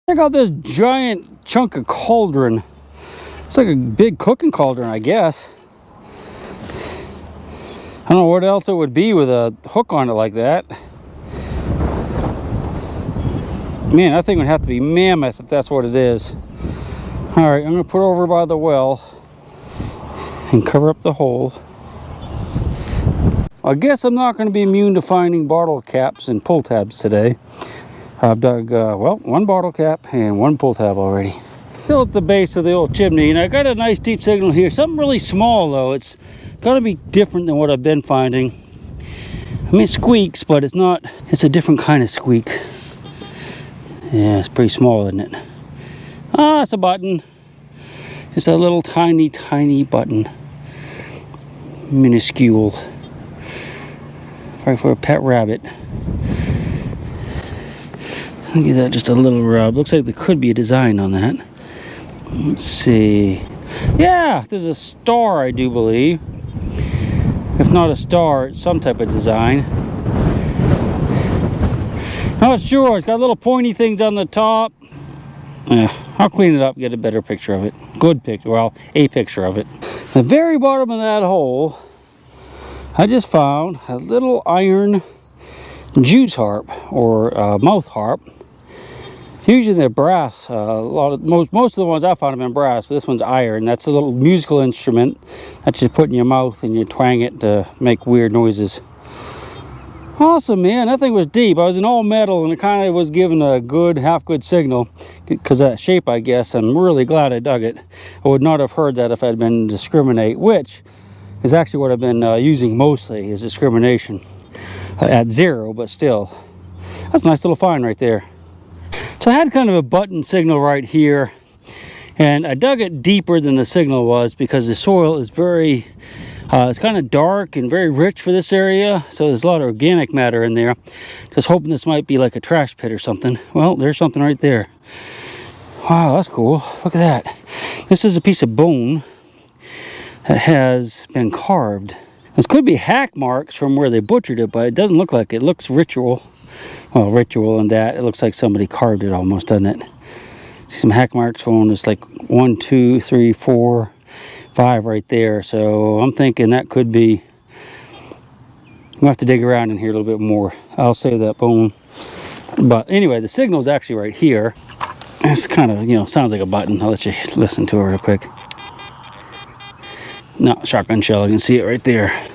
Check out this giant chunk of cauldron. It's like a big cooking cauldron, I guess. I don't know what else it would be with a hook on it like that. Man, that thing would have to be mammoth if that's what it is. All right, I'm gonna put it over by the well and cover up the hole. I guess I'm not gonna be immune to finding bottle caps and pull tabs today. I've dug, well, one bottle cap and one pull tab already. Still at the base of the old chimney, and I got a nice deep signal here. Something really small though. It's gotta be different than what I've been finding. I mean, it squeaks, but it's not, it's a different kind of squeak. Yeah, it's pretty small, isn't it? Ah, it's a button. Just a little tiny, tiny button. Minuscule. Probably for a pet rabbit. I'll give that just a little rub. Looks like there could be a design on that. Let's see. Yeah, there's a star, I do believe. If not a star, it's some type of design. Not sure. It's got little pointy things on the top. I'll clean it up, get a better picture of it. Good picture. Well, a picture of it. The very bottom of that hole, I just found a little iron Jew's harp or mouth harp. Usually they're brass. Most of the ones I found have been brass, but this one's iron. That's a little musical instrument that you put in your mouth and you twang it to make weird noises. Awesome, man. That thing was deep. I was in all metal and it kind of was giving a good, half good signal because of that shape, I guess. I'm really glad I dug it. I would not have heard that if I'd been discriminate, which is actually what I've been using mostly, is discrimination at 0, but still. That's a nice little find right there. So I had kind of a button signal right here, and I dug it deeper than the signal was because the soil is very, it's kind of dark and very rich for this area. So there's a lot of organic matter in there. Just hoping this might be like a trash pit or something. Well, there's something right there. Wow, that's cool. Look at that. This is a piece of bone that has been carved. This could be hack marks from where they butchered it, but it doesn't look like it. It looks ritual. Well, ritual in that it looks like somebody carved it almost, doesn't it? See some hack marks on. It's like 1, 2, 3, 4, 5 right there. So I'm thinking that could be. We'll have to dig around in here a little bit more. I'll save that bone. But anyway, the signal is actually right here. It's kind of, you know, sounds like a button. I'll let you listen to it real quick. No, shotgun shell. I can see it right there.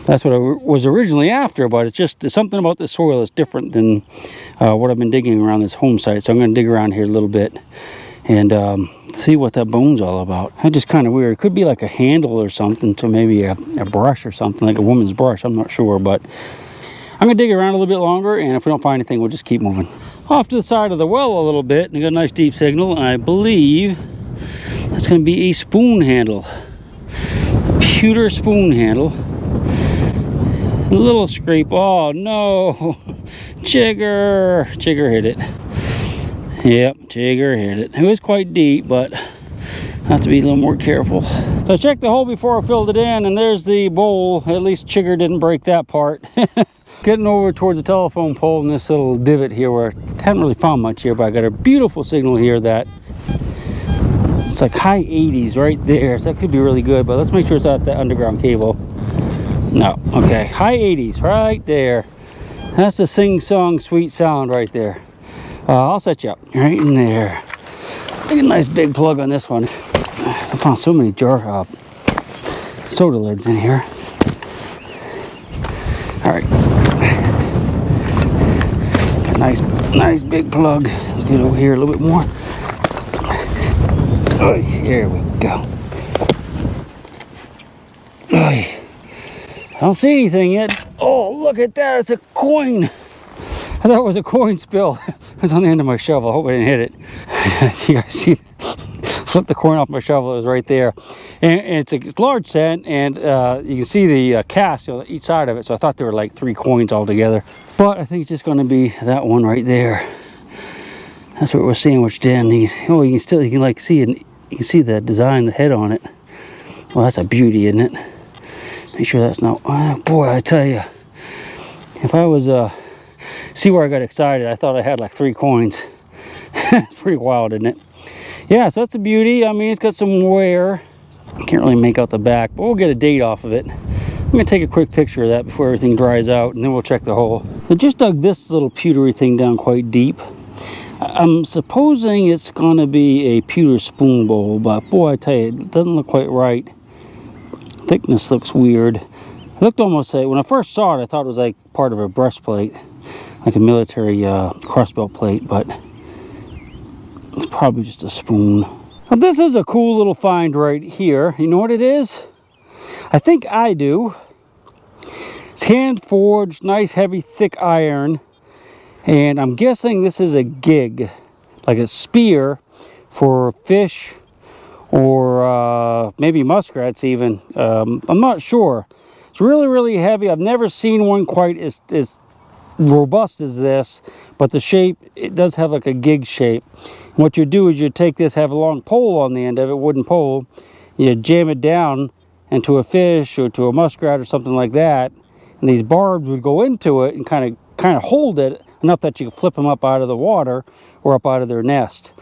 That's what I was originally after, but it's just something about the soil that's different than what I've been digging around this home site. So I'm going to dig around here a little bit and see what that bone's all about. That's just kind of weird. It could be like a handle or something to maybe a brush or something, like a woman's brush. I'm not sure, but I'm going to dig around a little bit longer, and if we don't find anything, we'll just keep moving. Off to the side of the well a little bit, and I got a nice deep signal, and I believe that's going to be a spoon handle. A pewter spoon handle. A little scrape. Oh no, Chigger hit it. Yep, Chigger hit it. It was quite deep, but I have to be a little more careful. So I checked the hole before I filled it in, and there's the bowl. At least Chigger didn't break that part. Getting over towards the telephone pole in this little divot here where I haven't really found much here, but I got a beautiful signal here that it's like high 80s right there. So that could be really good, but let's make sure it's not that underground cable. No, okay, high 80s right there. That's a sing-song sweet sound right there. I'll set you up right in there. Get a nice big plug on this one. I found so many soda lids in here. All right, a nice big plug. Let's get over here a little bit more. Oh, here we go. Oh, I don't see anything yet. Oh, look at that. It's a coin. I thought it was a coin spill. It was on the end of my shovel. I hope I didn't hit it. You guys see? Flipped the coin off my shovel. It was right there. And it's a large set, and you can see the cast on each side of it. So I thought there were like 3 coins all together. But I think it's just going to be that one right there. That's what we're sandwiched in. You can like see it. You can see the design, the head on it. Well, that's a beauty, isn't it? Make sure that's not. Oh, boy, I tell you, if I was see where I got excited, I thought I had like 3 coins. It's pretty wild, isn't it? Yeah, so that's a beauty. I mean, it's got some wear. Can't really make out the back, but we'll get a date off of it. I'm gonna take a quick picture of that before everything dries out, and then we'll check the hole. I just dug this little pewtery thing down quite deep. I'm supposing it's gonna be a pewter spoon bowl, but boy, I tell you, it doesn't look quite right. Thickness looks weird. It looked almost like, when I first saw it, I thought it was like part of a breastplate, like a military crossbelt plate, but it's probably just a spoon. Now, this is a cool little find right here. You know what it is? I think I do. It's hand forged, nice heavy thick iron, and I'm guessing this is a gig, like a spear for fish or maybe muskrats even. I'm not sure. It's really, really heavy. I've never seen one quite as robust as this, but the shape, it does have like a gig shape. What you do is you take this, have a long pole on the end of it, wooden pole, you jam it down into a fish or to a muskrat or something like that, and these barbs would go into it and kind of hold it enough that you can flip them up out of the water or up out of their nest.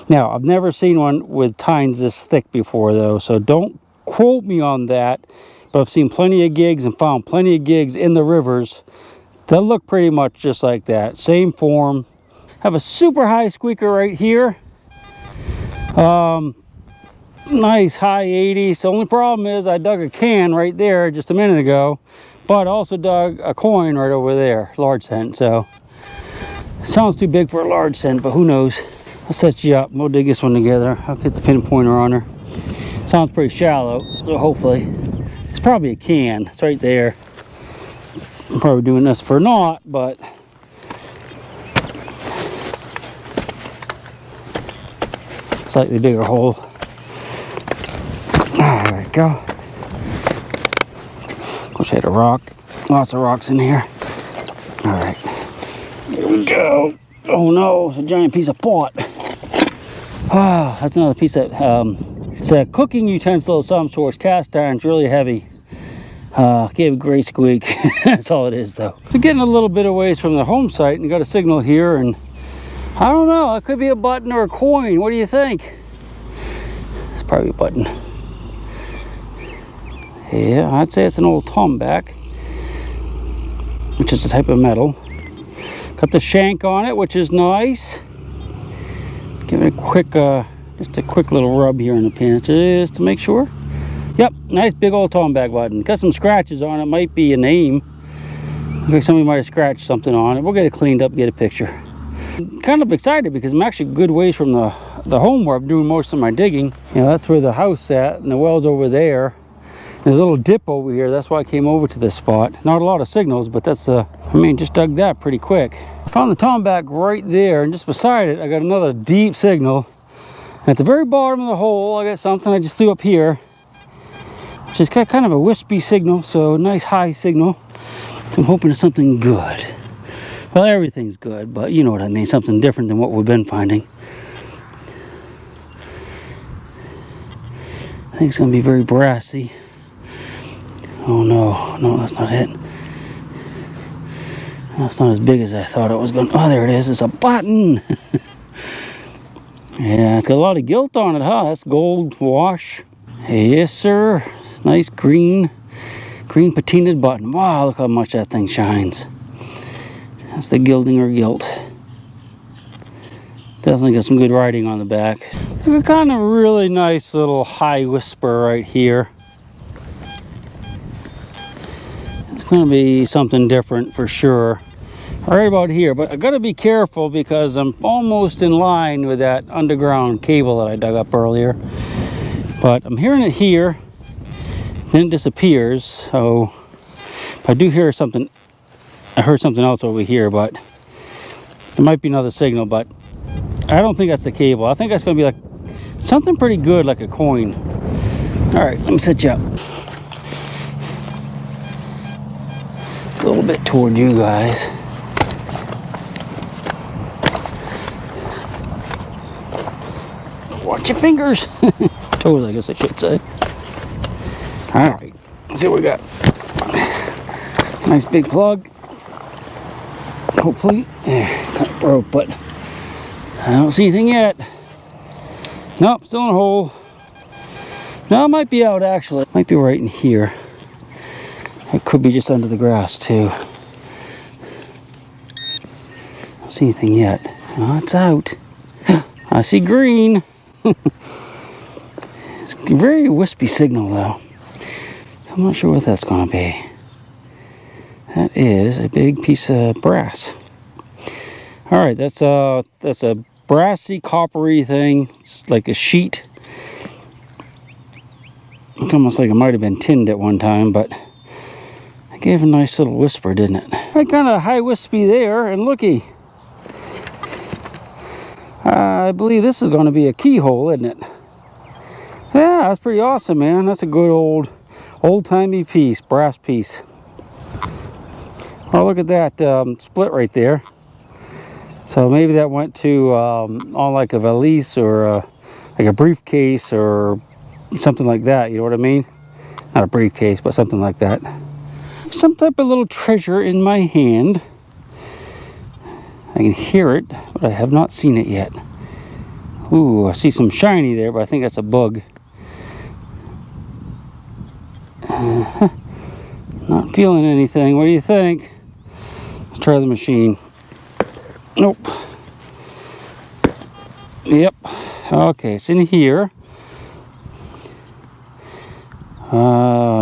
Now, I've never seen one with tines this thick before though, so don't quote me on that, but I've seen plenty of gigs and found plenty of gigs in the rivers that look pretty much just like that. Same form. Have a super high squeaker right here. Nice high 80s. The only problem is I dug a can right there just a minute ago, but also dug a coin right over there, large cent. So sounds too big for a large cent, but who knows. I'll set you up. We'll dig this one together. I'll get the pin pointer on her. Sounds pretty shallow, so hopefully it's probably a can. It's right there. I'm probably doing this for naught, but slightly bigger hole. There we go. Wish I had a rock. Lots of rocks in here. All right, here we go. Oh no, it's a giant piece of pot. Ah, that's another piece of it's a cooking utensil of some sort. Cast iron. It's really heavy. Gave a great squeak. That's all it is though. So getting a little bit of ways from the home site and got a signal here, and I don't know, it could be a button or a coin. What do you think? It's probably a button. Yeah, I'd say it's an old tombac, which is a type of metal. Got the shank on it, which is nice. Give it a quick just a quick little rub here in the pin just to make sure. Yep, nice big old tombac button. Got some scratches on it. Might be a name. Looks like somebody might have scratched something on it. We'll get it cleaned up, get a picture. I'm kind of excited because I'm actually good ways from the home where I'm doing most of my digging. You know, that's where the house sat, and the well's over there. There's a little dip over here. That's why I came over to this spot. Not a lot of signals, but that's I mean, just dug that pretty quick. I found the tombac right there, and just beside it, I got another deep signal. At the very bottom of the hole, I got something I just threw up here, which is got kind of a wispy signal, so nice high signal. I'm hoping it's something good. Well, everything's good, but you know what I mean, something different than what we've been finding. I think it's gonna be very brassy. Oh no, no, that's not it. That's not as big as I thought it was going to. Oh, there it is. It's a button. Yeah, it's got a lot of gilt on it, huh? That's gold wash. Yes, sir. Nice green patinaed button. Wow, look how much that thing shines. That's the gilding or gilt. Definitely got some good writing on the back. There's a kind of really nice little high whisper right here. It's going to be something different for sure. Right about here, but I got to be careful because I'm almost in line with that underground cable that I dug up earlier. But I'm hearing it here, then it disappears. So if I do hear something, I heard something else over here, but it might be another signal, but I don't think that's the cable. I think that's going to be like something pretty good, like a coin. All right, let me set you up a little bit toward you guys. Watch your fingers. Toes, I guess I should say. All right, let's see what we got. Nice big plug. Hopefully, yeah, kind of broke, but I don't see anything yet. Nope, still in a hole. No, it might be out actually. Might be right in here. It could be just under the grass too. Don't see anything yet. Oh, it's out. I see green. It's a very wispy signal though. So I'm not sure what that's gonna be. That is a big piece of brass. All right, that's a brassy, coppery thing. It's like a sheet. It's almost like it might have been tinned at one time, but it gave a nice little whisper, didn't it? That kind of high wispy there, and looky. I believe this is going to be a keyhole, isn't it? Yeah, that's pretty awesome, man. That's a good old-timey piece, brass piece. Oh, look at that split right there. So maybe that went to on like a valise or like a briefcase or something like that. You know what I mean? Not a briefcase, but something like that. Some type of little treasure in my hand. I can hear it, but I have not seen it yet. Ooh, I see some shiny there, but I think that's a bug. Not feeling anything. What do you think? Let's try the machine. Nope. Yep. Okay, it's in here.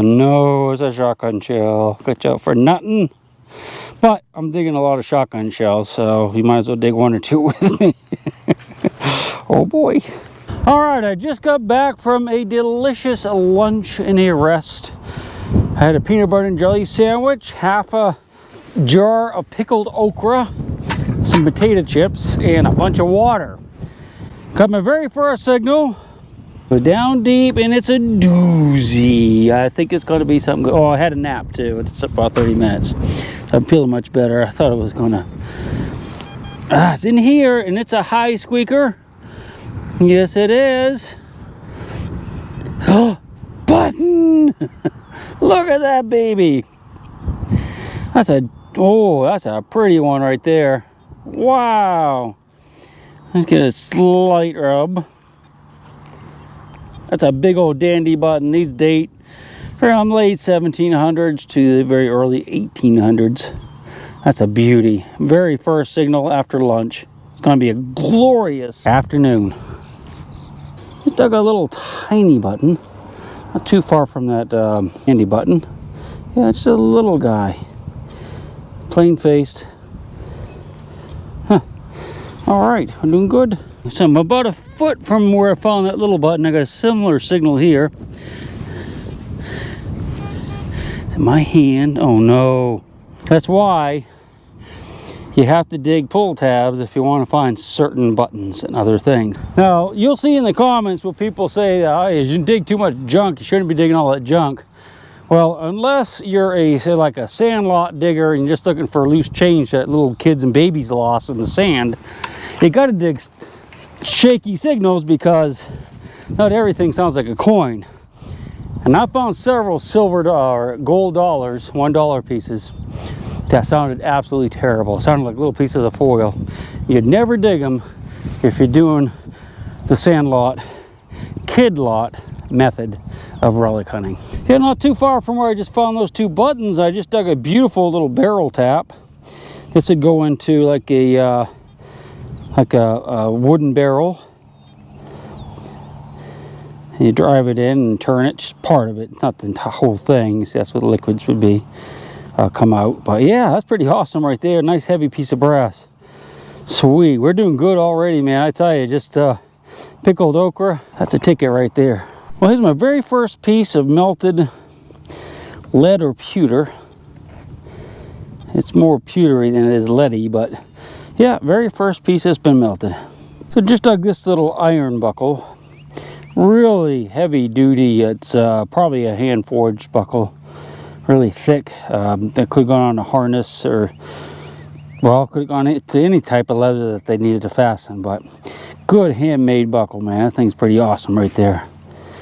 No, it's a shotgun shell. Good job for nothing. But I'm digging a lot of shotgun shells, so you might as well dig one or two with me. Oh boy. All right, I just got back from a delicious lunch and a rest. I had a peanut butter and jelly sandwich, half a jar of pickled okra, some potato chips, and a bunch of water. Got my very first signal. We're down deep, and it's a doozy. I think it's going to be something good. Oh, I had a nap too. It's about 30 minutes. So I'm feeling much better. I thought it was going to... it's in here, and it's a high squeaker. Yes, it is. Oh, button! Look at that baby. That's a pretty one right there. Wow. Let's get a slight rub. That's a big old dandy button. These date from late 1700s to the very early 1800s. That's a beauty. Very first signal after lunch. It's going to be a glorious afternoon. Just dug a little tiny button. Not too far from that handy button. Yeah, it's just a little guy. Plain faced. Huh. All right, I'm doing good. So I'm about a foot from where I found that little button. I got a similar signal here. It's in my hand. Oh no. That's why you have to dig pull tabs if you want to find certain buttons and other things. Now, you'll see in the comments what people say, you dig too much junk, you shouldn't be digging all that junk. Well, unless you're say like a sand lot digger and you're just looking for loose change that little kids and babies lost in the sand, you got to dig shaky signals because not everything sounds like a coin. And I found several silver or gold dollars, $1 pieces, that sounded absolutely terrible. It sounded like little pieces of foil. You'd never dig them if you're doing the sand lot, kid lot method of relic hunting. Yeah, not too far from where I just found those two buttons, I just dug a beautiful little barrel tap. This would go into like a wooden barrel. You drive it in and turn it, just part of it. It's not the whole thing. See, that's what the liquids would be come out. But yeah, that's pretty awesome right there. Nice heavy piece of brass. Sweet, we're doing good already, man. I tell you, just pickled okra. That's a ticket right there. Well, here's my very first piece of melted lead or pewter. It's more pewtery than it is leady, but yeah, very first piece that's been melted. So just dug this little iron buckle. Really heavy duty. It's probably a hand forged buckle, really thick. That could have gone on a harness, or well, could have gone into any type of leather that they needed to fasten. But good handmade buckle, man. That thing's pretty awesome right there.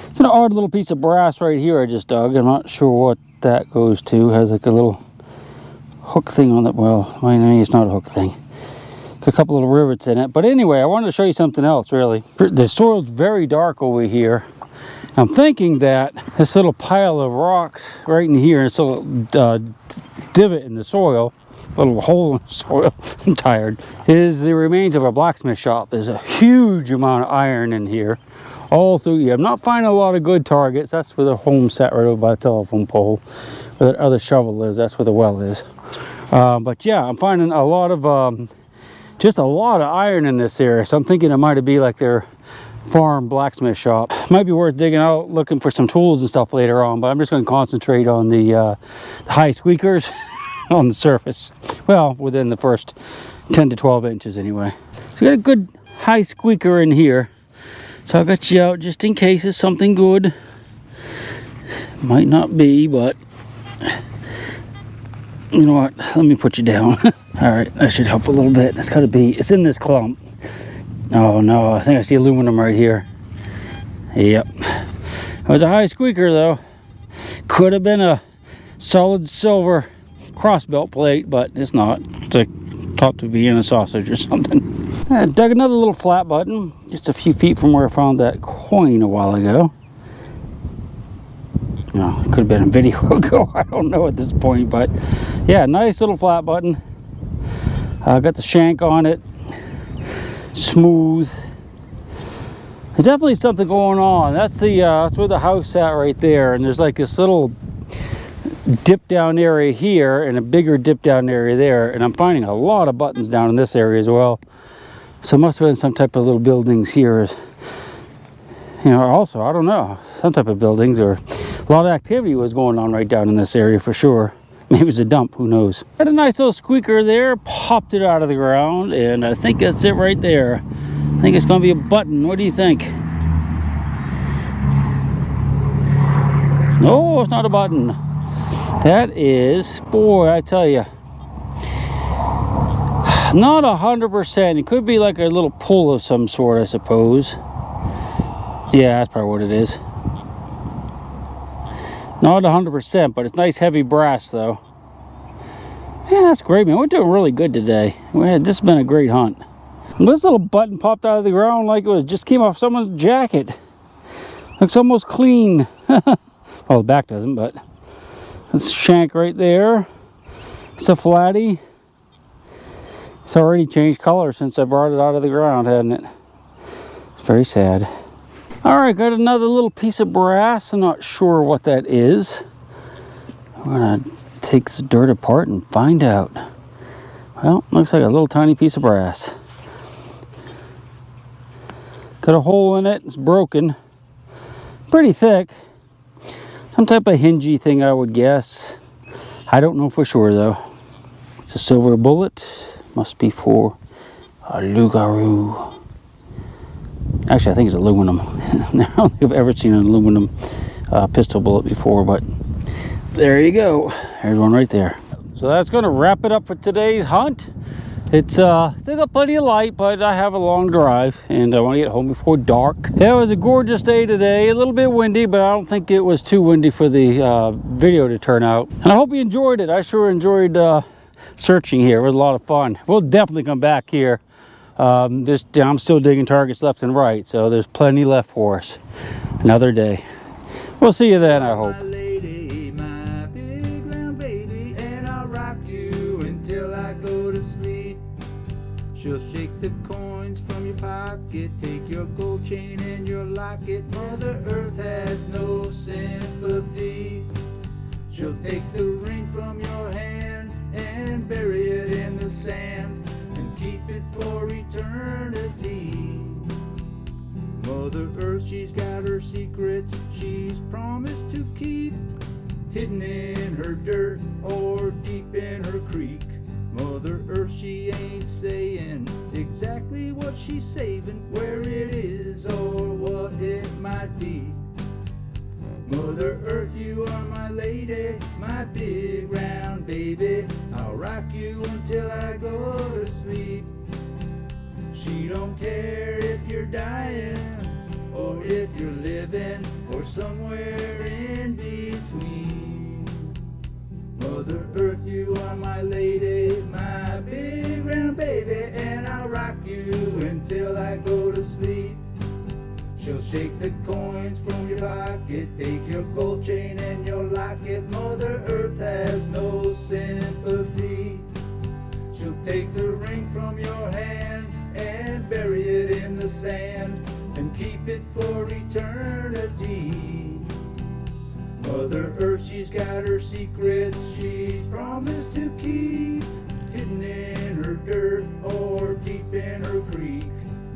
It's an odd little piece of brass right here I just dug. I'm not sure what that goes to. It has like a little hook thing on it. Well, maybe it's not a hook thing. A couple little rivets in it. But anyway, I wanted to show you something else, really. The soil's very dark over here. I'm thinking that this little pile of rocks right in here, this little divot in the soil, little hole in the soil, I'm tired, is the remains of a blacksmith shop. There's a huge amount of iron in here, all through here. I'm not finding a lot of good targets. That's where the home sat, right over by the telephone pole. Where that other shovel is, that's where the well is. But yeah, I'm finding a lot of, just a lot of iron in this area. So I'm thinking it might be like their farm blacksmith shop. Might be worth digging out, looking for some tools and stuff later on, but I'm just going to concentrate on the high squeakers on the surface. Well, within the first 10 to 12 inches anyway. So we got a good high squeaker in here. So I got you out just in case it's something good. Might not be, but you know what? Let me put you down. All right, that should help a little bit. It's got to be, it's in this clump. Oh no, I think I see aluminum right here. Yep. It was a high squeaker though. Could have been a solid silver crossbelt plate, but it's not. It's like thought to be in a sausage or something. I dug another little flat button, just a few feet from where I found that coin a while ago. No, it could have been a video ago. I don't know at this point, but yeah, nice little flat button. Got the shank on it. Smooth. There's definitely something going on. That's the that's where the house sat right there, and there's like this little dip down area here and a bigger dip down area there, and I'm finding a lot of buttons down in this area as well. So it must have been some type of little buildings here, you know. Also, I don't know, some type of buildings, or a lot of activity was going on right down in this area for sure. Maybe it was a dump, who knows. Got a nice little squeaker there, popped it out of the ground, and I think that's it right there. I think it's gonna be a button. What do you think? No, it's not a button. That is, boy, I tell you, not 100%. It could be like a little pull of some sort, I suppose. Yeah, that's probably what it is. Not 100%, but it's nice heavy brass though. Yeah, that's great, man. We're doing really good today. This has been a great hunt. This little button popped out of the ground like it was just came off someone's jacket. Looks almost clean. Well, the back doesn't, but that's shank right there. It's a flatty. It's already changed color since I brought it out of the ground, hasn't it? It's very sad. All right, got another little piece of brass. I'm not sure what that is. I'm gonna take this dirt apart and find out. Well, looks like a little tiny piece of brass. Got a hole in it, it's broken. Pretty thick. Some type of hingey thing, I would guess. I don't know for sure though. It's a silver bullet. Must be for a Lugaroo. Actually, I think it's aluminum. I don't think I've ever seen an aluminum pistol bullet before, but there you go. There's one right there. So that's going to wrap it up for today's hunt. It's still got plenty of light, but I have a long drive, and I want to get home before dark. Yeah, it was a gorgeous day today. A little bit windy, but I don't think it was too windy for the video to turn out. And I hope you enjoyed it. I sure enjoyed searching here. It was a lot of fun. We'll definitely come back here. I'm still digging targets left and right, so there's plenty left for us. Another day. We'll see you then, I hope. My lady, my big round baby, and I'll rock you until I go to sleep. She'll shake the coins from your pocket, take your gold chain and your locket. Mother Earth has no sympathy. She'll take the ring from your hand and bury it in the sand. Keep it for eternity. Mother Earth, she's got her secrets she's promised to keep, hidden in her dirt or deep in her creek. Mother Earth, she ain't saying exactly what she's saving, where it is or what it might be. Mother Earth, you are my lady, my big round baby. I'll rock you until I go to sleep. She don't care if you're dying or if you're living or somewhere in between. Mother Earth, you are my lady, my big round baby, and I'll She'll shake the coins from your pocket, take your gold chain and your locket. Mother Earth has no sympathy. She'll take the ring from your hand and bury it in the sand and keep it for eternity. Mother Earth, she's got her secrets she's promised to keep, hidden in her dirt or deep in her creek.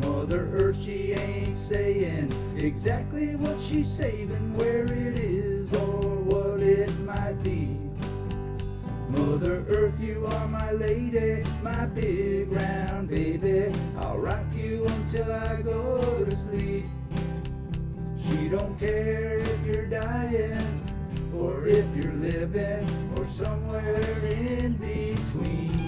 Mother Earth, she ain't saying exactly what she's saving, where it is or what it might be. Mother Earth, you are my lady, my big round baby. I'll rock you until I go to sleep. She don't care if you're dying or if you're living or somewhere in between.